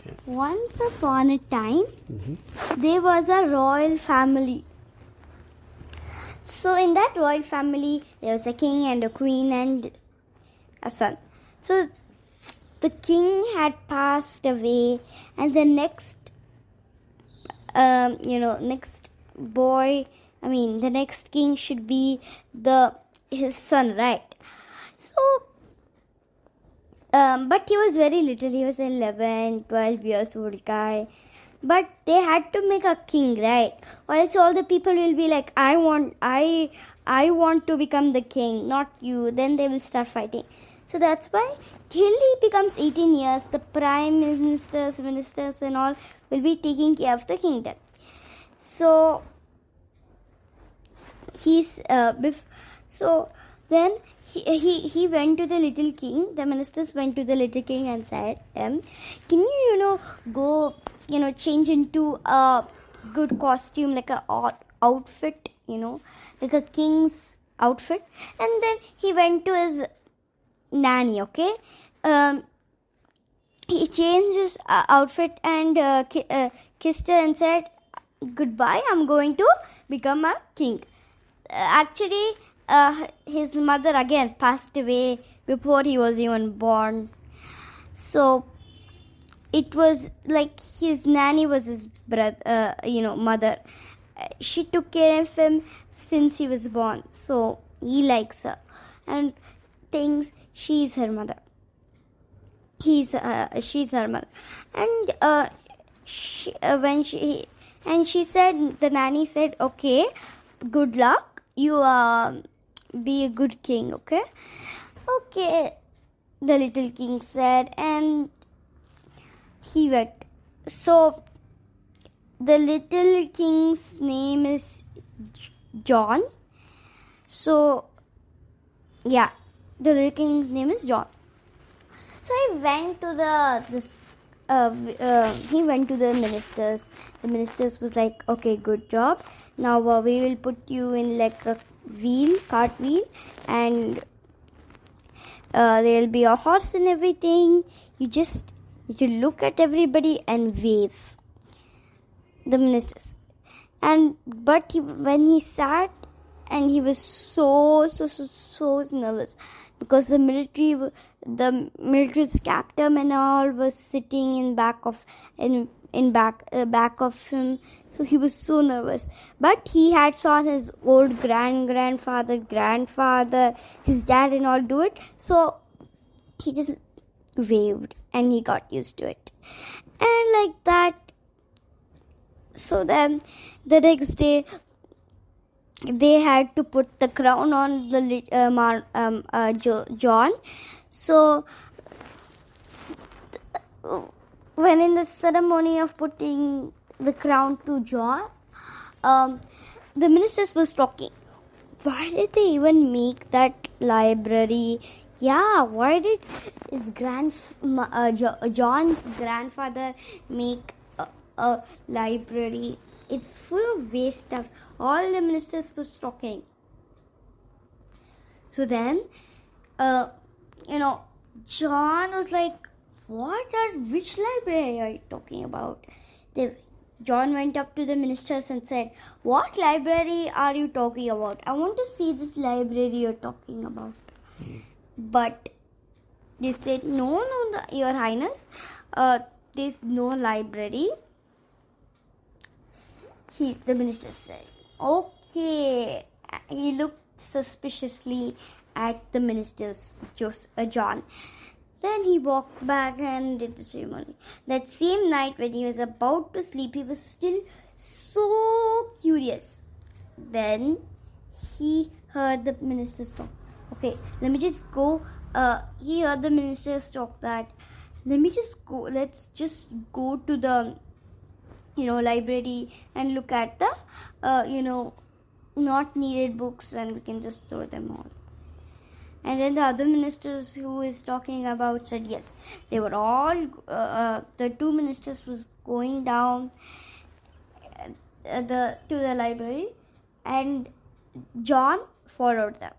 Okay. Once upon a time, there was a royal family. So in that royal family, there was a king and a queen and a son. So the king had passed away, and the next, next boy. The next king should be his son, right? So, but he was very little. He was 11, 12 years old guy. But they had to make a king, right? Or else all the people will be like, I want to become the king, not you. Then they will start fighting. So that's why till he becomes 18 years, the prime ministers, ministers and all will be taking care of the kingdom. So then he went to the little king. The ministers went to the little king and said, can you go change into a good costume, like a outfit, like a king's outfit. And then he went to his nanny. Okay, he changed his outfit and kissed her and said, goodbye, I'm going to become a king. Actually, his mother again passed away before he was even born. So it was like his nanny was his brother, mother. She took care of him since he was born. So he likes her and thinks she's her mother. She's her mother. And she said, the nanny said, okay, good luck. You be a good king, okay? Okay, the little king said, and he went. So the little king's name is John. So yeah, the little king's name is John. So he went to the ministers. The ministers was like, okay, good job. Now we will put you in like a cart wheel, and there will be a horse and everything. You just need to look at everybody and wave. The ministers. But when he sat, and he was so nervous, because the military's captain and all was sitting in back of him. So he was so nervous. But he had saw his old grandfather, his dad and all do it. So he just waved and he got used to it. And like that. So then the next day, they had to put the crown on the John. So when in the ceremony of putting the crown to John, the ministers was talking. Why did they even make that library? Yeah, why did his John's grandfather make a library? It's full of waste stuff. All the ministers was talking. So then, John was like, which library are you talking about? John went up to the ministers and said, what library are you talking about? I want to see this library you're talking about. But they said, no, Your Highness, there's no library. The minister said, okay. He looked suspiciously at the ministers, John. Then he walked back and did the ceremony. That same night, when he was about to sleep, he was still so curious. Then he heard the ministers talk. Okay, let me just go. He heard the ministers talk that, let's just go to the library and look at the not needed books, and we can just throw them all. And then the other ministers who is talking about said yes. They were all the two ministers was going down to the library, and John followed them.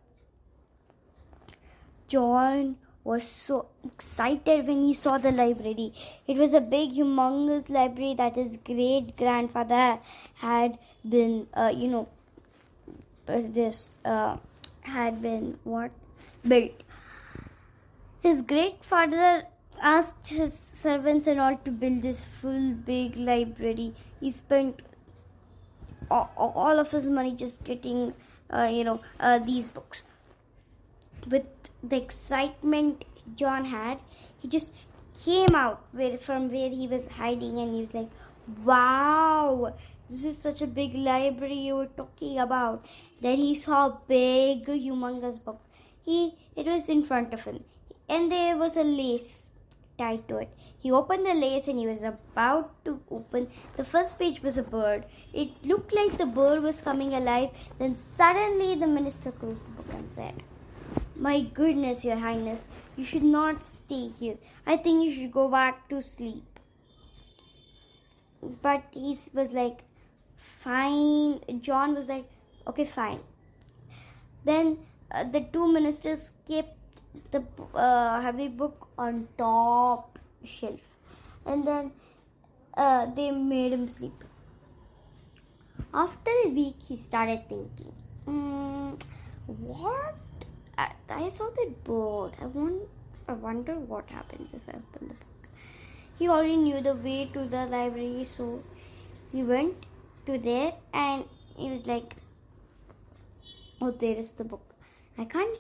John was so excited when he saw the library. It was a big, humongous library that his great grandfather had been, built. His great father asked his servants and all to build this full big library. He spent all of his money just getting, these books. With the excitement John had, he just came out from where he was hiding, and he was like, "Wow, this is such a big library you were talking about." Then he saw a big, humongous book. It was in front of him, and there was a lace tied to it. He opened the lace and he was about to open. The first page was a bird. It looked like the bird was coming alive. Then suddenly the minister closed the book and said, "My goodness, Your Highness, you should not stay here. I think you should go back to sleep." But he was like, "Fine." John was like, "Okay, fine." Then the two ministers kept the heavy book on top shelf, and then they made him sleep. After a week, he started thinking, what? I saw that bird. I wonder what happens if I open the book. He already knew the way to the library, so he went to there and he was like, "Oh, there is the book. I can't.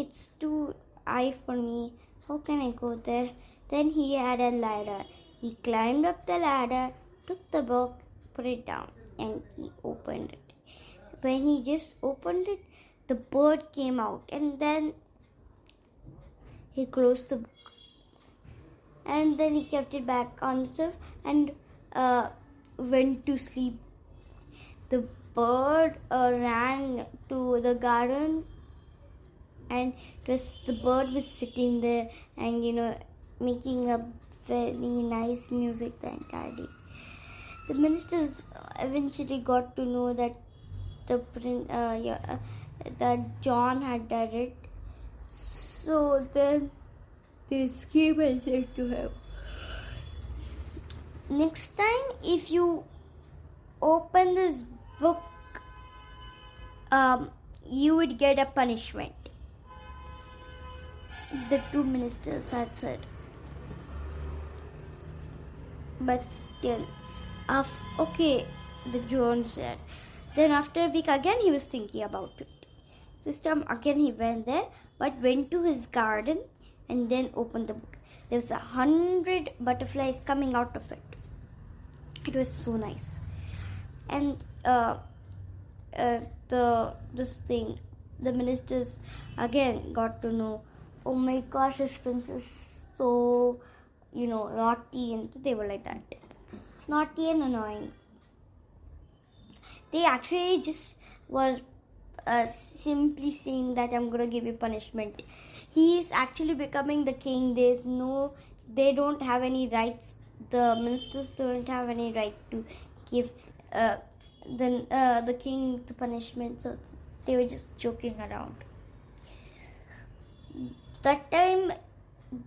It's too high for me. How can I go there?" Then he had a ladder. He climbed up the ladder, took the book, put it down, and he opened it. When he just opened it, the bird came out, and then he closed the book. And then he kept it back on itself and went to sleep. The bird ran to the garden, and the bird was sitting there and making a very nice music the entire day. The ministers eventually got to know that that John had done it. So then they came and said to him, "Next time, if you open this book, you would get a punishment." The two ministers had said. But still, okay, the John said. Then after a week again, he was thinking about it. This time again he went there, but went to his garden and then opened the book. There was 100 butterflies coming out of it. It was so nice. And the ministers again got to know, "Oh my gosh, this prince is so, naughty," and they were like that. Naughty and annoying. They actually just were simply saying that I'm gonna give you punishment. He is actually becoming the king. They don't have any rights. The ministers don't have any right to give the king the punishment. So they were just joking around. That time,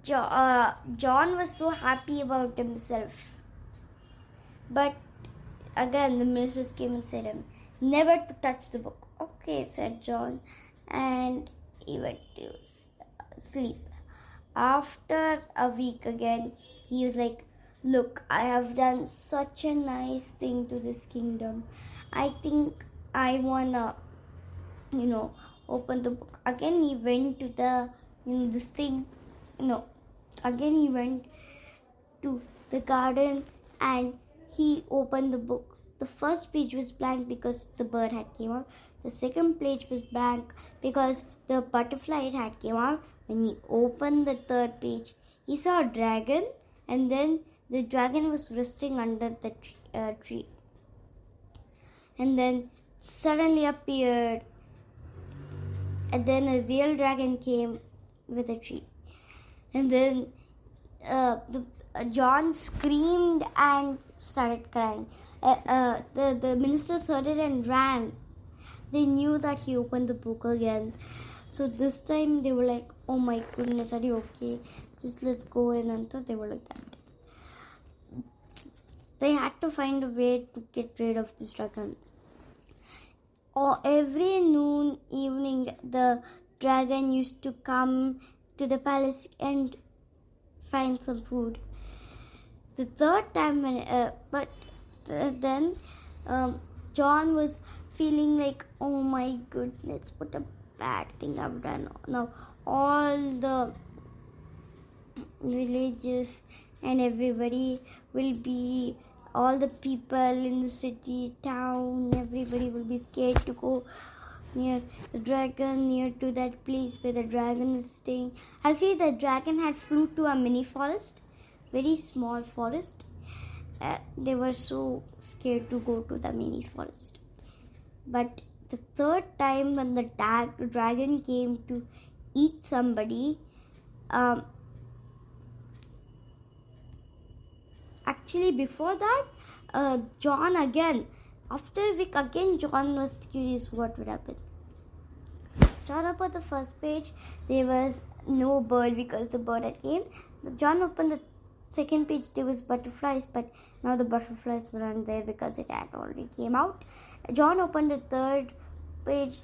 John was so happy about himself. But again, the ministers came and said to him, "Never to touch the book." "Okay," said John, and he went to sleep. After a week again, he was like, "Look, I have done such a nice thing to this kingdom. I think I wanna, open the book." Again, he went to again he went to the garden and he opened the book. The first page was blank because the bird had came out. The second page was blank because the butterfly had came out. When he opened the third page, he saw a dragon, and then the dragon was resting under the tree. And then suddenly appeared, and then a real dragon came with a tree. And then John screamed and started crying. The ministers heard it and ran. They knew that he opened the book again. So this time they were like, oh my goodness, are you okay? Just let's go in. And so they were like that. They had to find a way to get rid of this dragon. Or every noon evening, the dragon used to come to the palace and find some food. The third time, then John was feeling like, oh my goodness, what a bad thing I've done. Now all the villages and everybody will be, all the people in the city, town, everybody will be scared to go near the dragon, near to that place where the dragon is staying. Actually, the dragon had flew to a mini forest, very small forest. They were so scared to go to the mini forest. But the third time when the dragon came to eat somebody, actually before that, John again, after a week again, John was curious what would happen. John opened the first page, there was no bird because the bird had came. John opened the second page, there was butterflies, but now the butterflies weren't there because it had already came out. John opened the third page,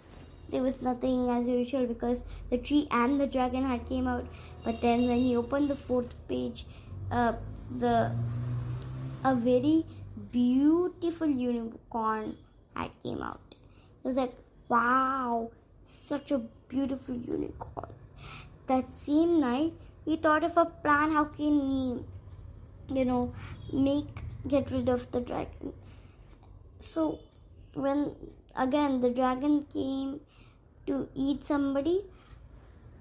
there was nothing as usual because the tree and the dragon had came out. But then when he opened the fourth page, a very beautiful unicorn had came out. It was like, wow, such a beautiful unicorn. That same night, he thought of a plan. How can he, get rid of the dragon? So when again the dragon came to eat somebody,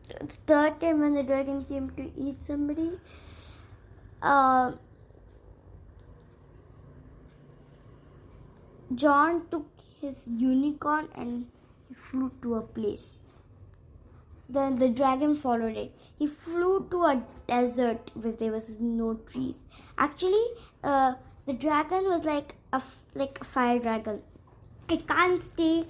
the third time when the dragon came to eat somebody, John took his unicorn and he flew to a place. Then the dragon followed it. He flew to a desert where there was no trees. Actually, the dragon was like a fire dragon. It can't stay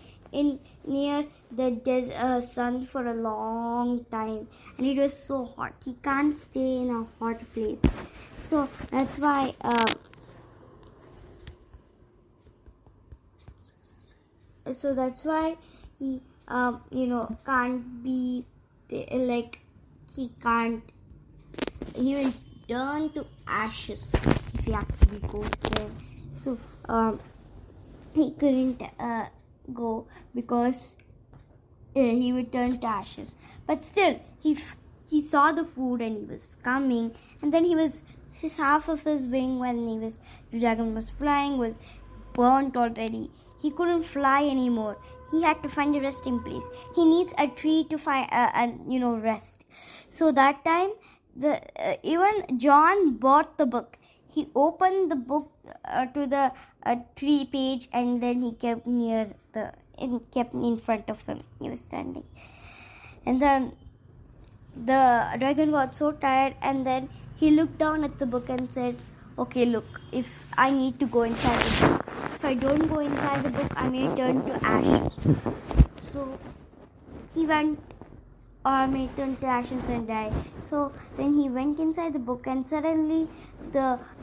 near the sun for a long time, and it was so hot. He can't stay in a hot place. So that's why. So that's why he can't be like, he will turn to ashes if he actually goes there. So he couldn't go because he would turn to ashes. But still, he saw the food and he was coming, and then his half of his wing when the dragon was flying was burnt already. He couldn't fly anymore. He had to find a resting place. He needs a tree to find rest. So that time, even John bought the book. He opened the book to the tree page, and then he kept in front of him. He was standing, and then the dragon got so tired, and then he looked down at the book and said, "Okay, look, if I need to go inside the book. If I don't go inside the book, I may turn to ashes." So he went, or may turn to ashes and die. So then he went inside the book, and suddenly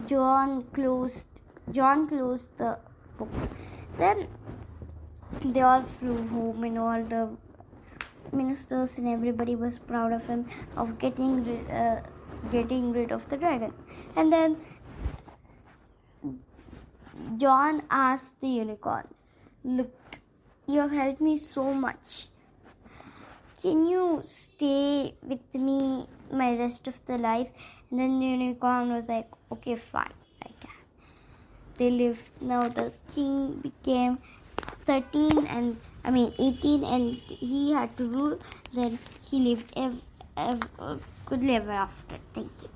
John closed the book. Then they all flew home, and all the ministers and everybody was proud of him of getting rid of the dragon. And then John asked the unicorn, "Look, you have helped me so much. Can you stay with me my rest of the life?" And then the unicorn was like, "Okay, fine, I can." They lived. Now the king became 18, and he had to rule. Then he lived could live after. Thank you.